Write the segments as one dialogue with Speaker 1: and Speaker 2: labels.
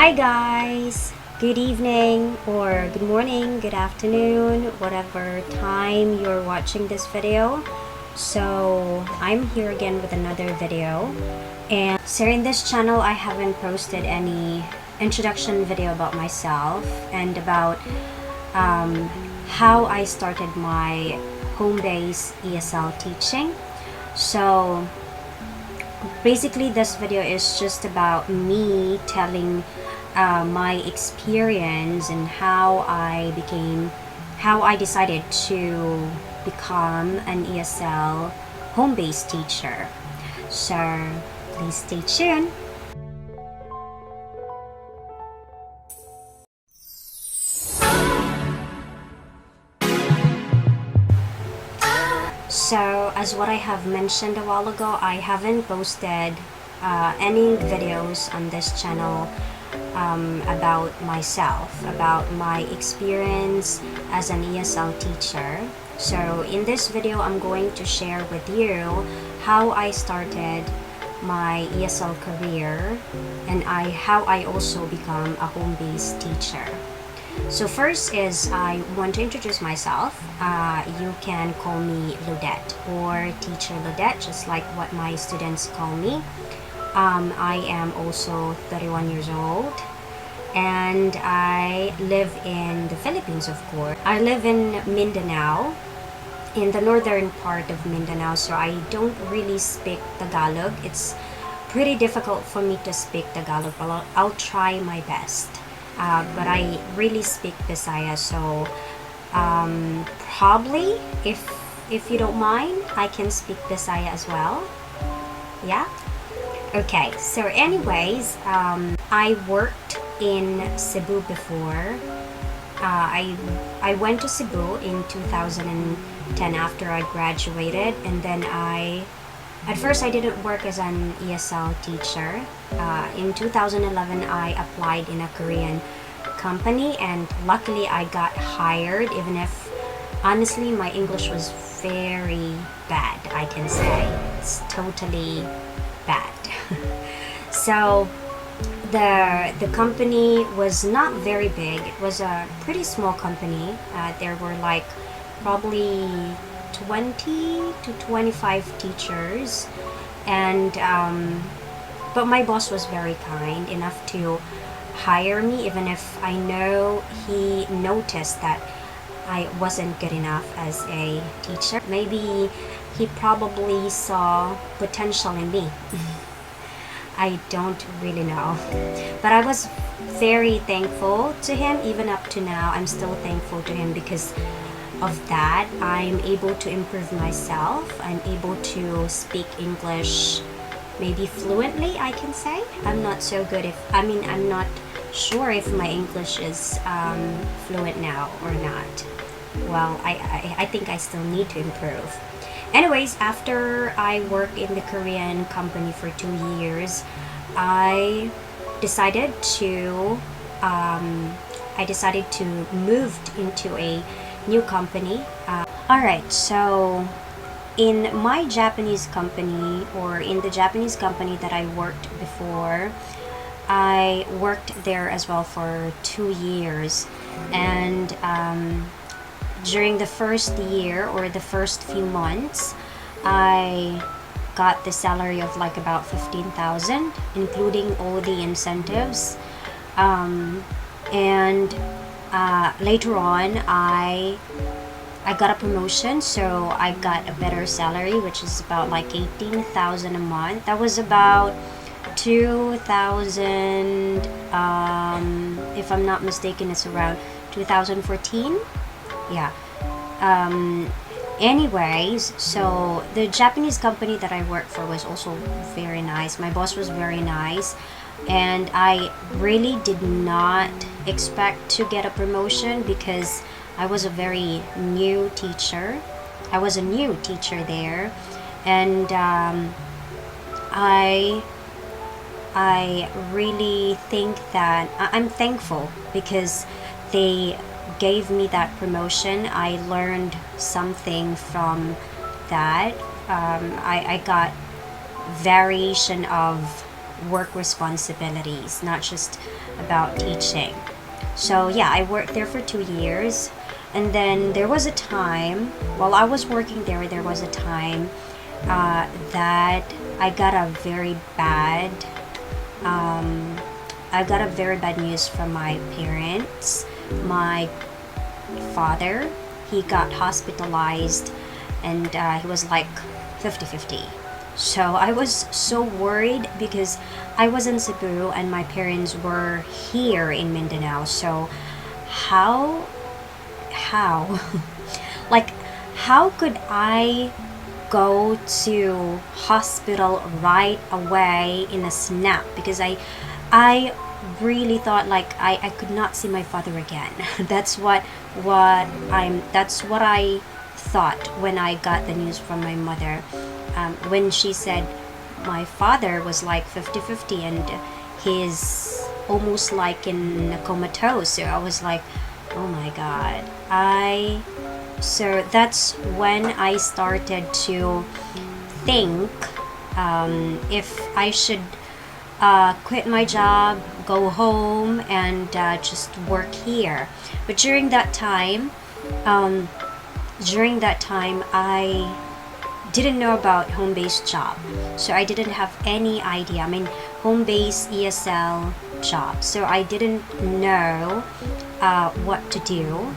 Speaker 1: Hi guys! Good evening or good morning, good afternoon, whatever time you're watching this video. So I'm here again with another video, and so in this channel I haven't posted any introduction video about myself and about how I started my home-based ESL teaching. So basically this video is just about me telling my experience and how I decided to become an ESL home-based teacher. So please stay tuned. So as what I have mentioned a while ago, I haven't posted any videos on this channel about myself, about my experience as an ESL teacher. So in this video, I'm going to share with you how I started my ESL career and how I also become a home-based teacher. So first is I want to introduce myself. You can call me Loudette or Teacher Loudette, just like what my students call me. I am also 31 years old and I live in the Philippines, of course. I live in Mindanao, in the northern part of Mindanao, so I don't really speak Tagalog. It's pretty difficult for me to speak Tagalog, but I'll try my best. But I really speak Bisaya, so probably if you don't mind, I can speak Bisaya as well. Yeah? Okay, so anyways, I worked in Cebu before. I went to Cebu in 2010 after I graduated, and then at first I didn't work as an ESL teacher. In 2011 I applied in a Korean company and luckily I got hired, even if honestly my English was very bad, I can say. It's totally bad. So the company was not very big. It was a pretty small company. There were like probably 20 to 25 teachers, and but my boss was very kind enough to hire me, even if I know he noticed that I wasn't good enough as a teacher. Maybe he probably saw potential in me. I don't really know, but I was very thankful to him. Even up to now, I'm still thankful to him because of that. I'm able to improve myself. I'm able to speak English maybe fluently, I can say. I'm not so good I'm not sure if my English is fluent now or not. Well, I think I still need to improve. Anyways, after I worked in the Korean company for 2 years, I decided to move into a new company. Alright, so in my Japanese company, or in the Japanese company that I worked before, I worked there as well for 2 years, and during the first year or the first few months, I got the salary of like about 15,000, including all the incentives, and later on I got a promotion, so I got a better salary, which is about like 18,000 a month. That was about 2000, if I'm not mistaken, it's around 2014. Yeah. Anyways, so the Japanese company that I worked for was also very nice. My boss was very nice, and I really did not expect to get a promotion because I was a very new teacher. I was a new teacher there, and I really think that I'm thankful because they gave me that promotion. I learned something from that. I got variation of work responsibilities, not just about teaching. So yeah, I worked there for 2 years. And then there was a time, while I was working there was a time that I got a very bad news from my parents. My father, he got hospitalized, and he was like 50-50. So I was so worried because I was in Cebu and my parents were here in Mindanao. So how like how could I go to hospital right away in a snap? Because I really thought like I could not see my father again. That's what I thought when I got the news from my mother, when she said my father was like 50-50 and he's almost like in a comatose. So I was like, oh my god. So that's when I started to think if I should quit my job, go home, and just work here. But during that time I didn't know about home-based job, so I didn't have any idea. I mean, home-based ESL job, so I didn't know what to do.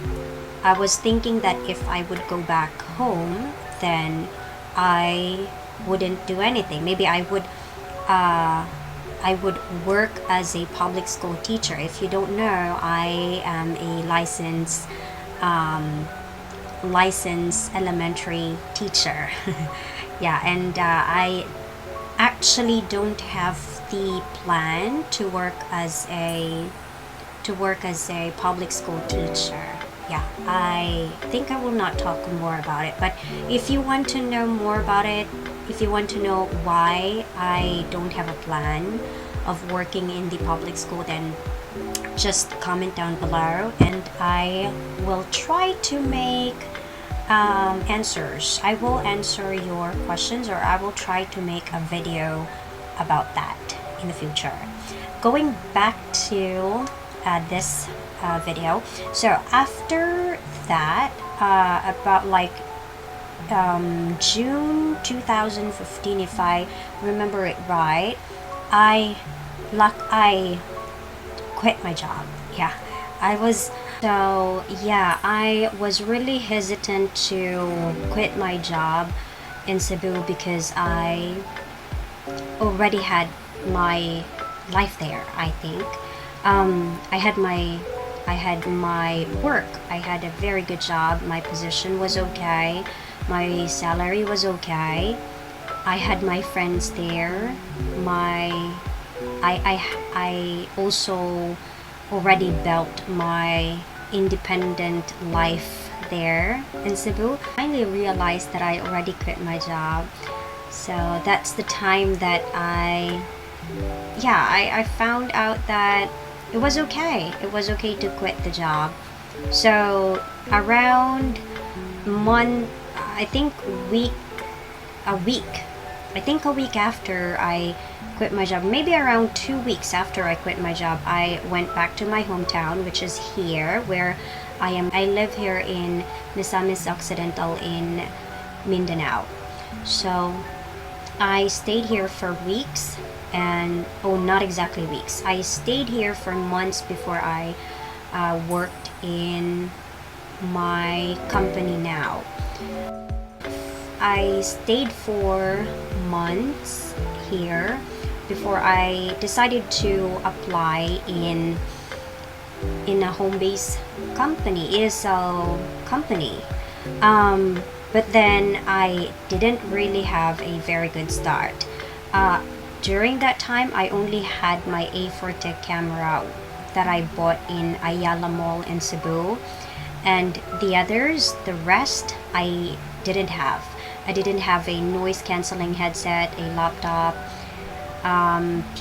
Speaker 1: I was thinking that if I would go back home, then I wouldn't do anything. Maybe I would work as a public school teacher. If you don't know, I am a licensed elementary teacher. Yeah, and I actually don't have the plan to work as a public school teacher. Yeah, I think I will not talk more about it. But if you want to know more about it, if you want to know why I don't have a plan of working in the public school, then just comment down below and I will try to make answers. I will answer your questions, or I will try to make a video about that in the future. Going back to this video. So after that, about like June 2015, if I remember it right, I quit my job. Yeah, I was really hesitant to quit my job in Cebu because I already had my life there, I think. I had my work. I had a very good job. My position was okay. My salary was okay. I had my friends there. I also already built my independent life there in Cebu. I finally realized that I already quit my job. So that's the time that I found out that it was okay. It was okay to quit the job. So around a week after I quit my job, maybe around 2 weeks after I quit my job, I went back to my hometown, which is here where I am. I live here in Misamis, Occidental in Mindanao. So I stayed here for weeks, and not exactly weeks. I stayed here for months before I worked in my company now. I stayed for months here before I decided to apply in a home-based company, ESL company. But then I didn't really have a very good start. During that time, I only had my A40 camera that I bought in Ayala Mall in Cebu, and the rest, I didn't have. I didn't have a noise cancelling headset, a laptop,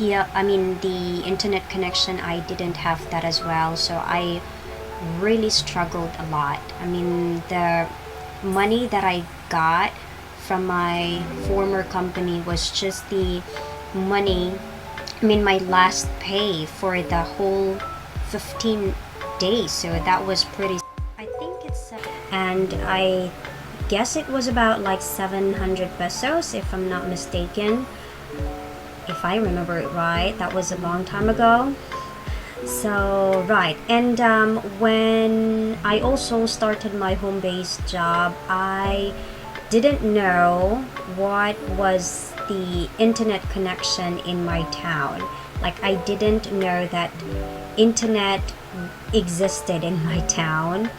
Speaker 1: the internet connection, I didn't have that as well. So I really struggled a lot. I mean, the money that I got from my former company was just the money I mean, my last pay for the whole 15 days. So that was pretty. I think it's, and I guess it was about like 700 pesos, if I'm not mistaken. If I remember it right, that was a long time ago. So, right. And when I also started my home-based job, I didn't know what was the internet connection in my town. Like, I didn't know that internet existed in my town.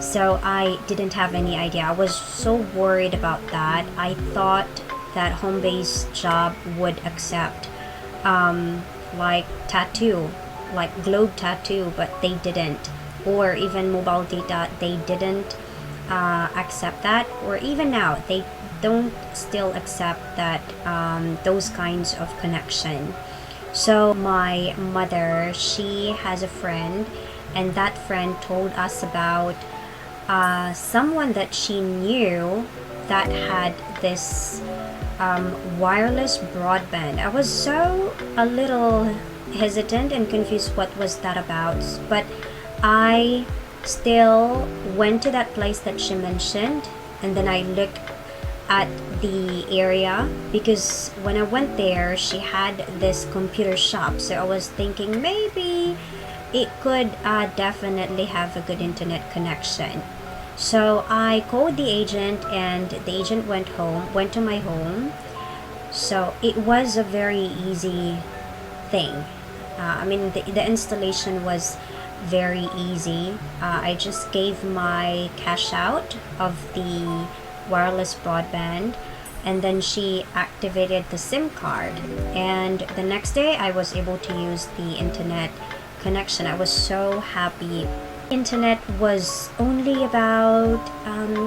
Speaker 1: So I didn't have any idea. I was so worried about that. I thought that home-based job would accept like tattoo, like globe tattoo, but they didn't. Or even mobile data, they didn't accept that. Or even now, they don't still accept that those kinds of connection. So my mother, she has a friend, and that friend told us about someone that she knew that had this wireless broadband. I was so a little hesitant and confused what was that about, but I still went to that place that she mentioned, and then I looked at the area, because when I went there, she had this computer shop. So I was thinking maybe it could definitely have a good internet connection. So I called the agent, and the agent went to my home. So it was a very easy thing. I mean, the installation was very easy. I just gave my cash out of the wireless broadband, and then she activated the SIM card, and the next day I was able to use the internet connection. I was so happy. Internet was only about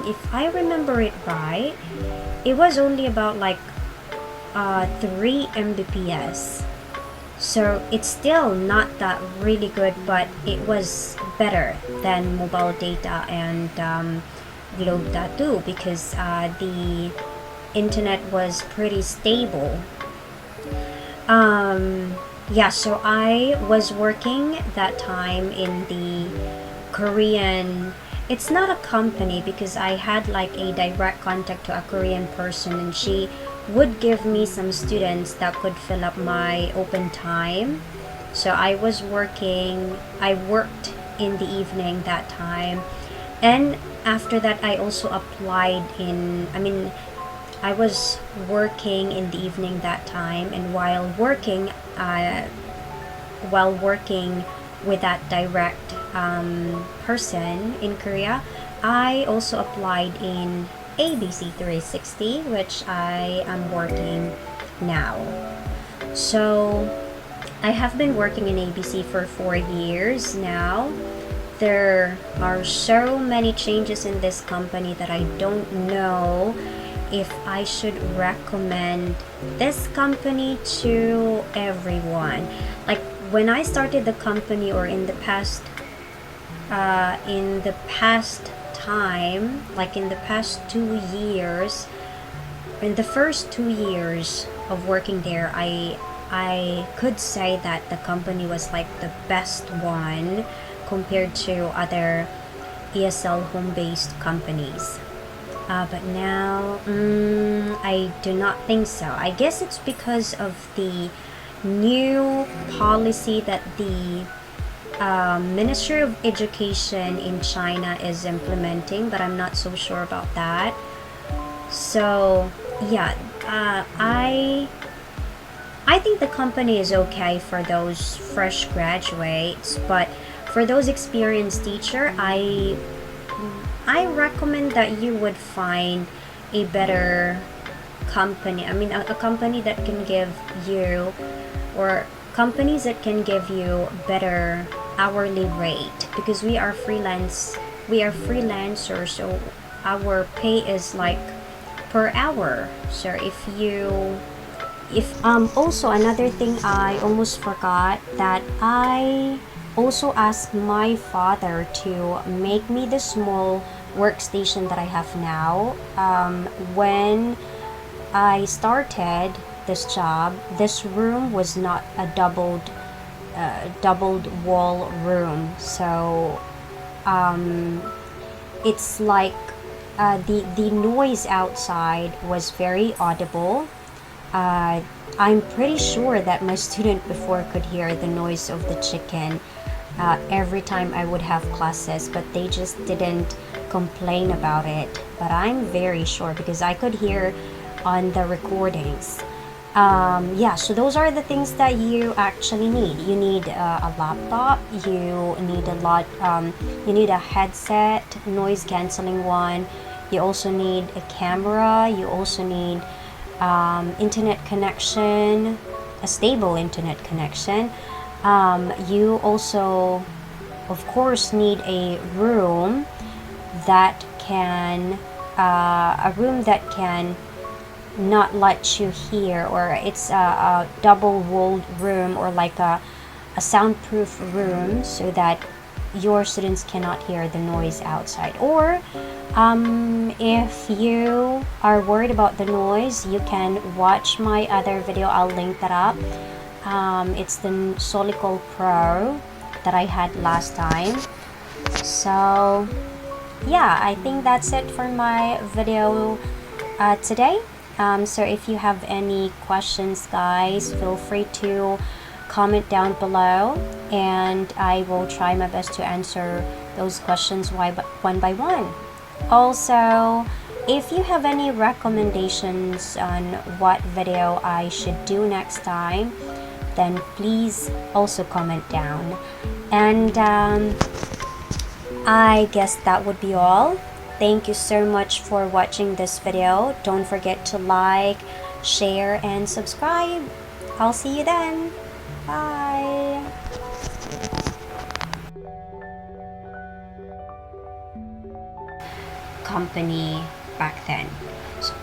Speaker 1: if I remember it right, it was only about like 3 Mbps. So it's still not that really good, but it was better than mobile data and globe tattoo, because the internet was pretty stable. Yeah, so I was working that time in the Korean, it's not a company, because I had like a direct contact to a Korean person, and she would give me some students that could fill up my open time. So I worked in the evening that time, and after that I also applied I was working in the evening that time, and while working with that direct person in Korea, I also applied in ABC 360, which I am working now. So I have been working in ABC for 4 years now. There are so many changes in this company that I don't know if I should recommend this company to everyone. Like when I started the company, or in the past time, like in the past 2 years, in the first 2 years of working there, I could say that the company was like the best one compared to other ESL home-based companies. But now, I do not think so. I guess it's because of the new policy that the Ministry of Education in China is implementing, but I'm not so sure about that. So yeah, I think the company is okay for those fresh graduates, but for those experienced teacher, I recommend that you would find a better company. I mean, a company that can give you, or companies that can give you better hourly rate, because we are freelancers, so our pay is like per hour. So if also another thing I almost forgot, that I also asked my father to make me the small workstation that I have now. When I started, this job, this room was not a doubled wall room. So it's like the noise outside was very audible. I'm pretty sure that my student before could hear the noise of the chicken every time I would have classes, but they just didn't complain about it. But I'm very sure because I could hear on the recordings. Yeah, so those are the things that you actually need. You need a laptop, you need you need a headset, noise canceling one. You also need a camera. You also need internet connection, a stable internet connection. You also, of course, need a room that can not let you hear, or it's a double walled room, or like a soundproof room, so that your students cannot hear the noise outside. Or if you are worried about the noise, you can watch my other video. I'll link that up. It's the Solicall Pro that I had last time. So yeah, I think that's it for my video today. So if you have any questions, guys, feel free to comment down below, and I will try my best to answer those questions one by one. Also, if you have any recommendations on what video I should do next time, then please also comment down. And I guess that would be all. Thank you so much for watching this video. Don't forget to like, share, and subscribe. I'll see you then. Bye. Company back then. So,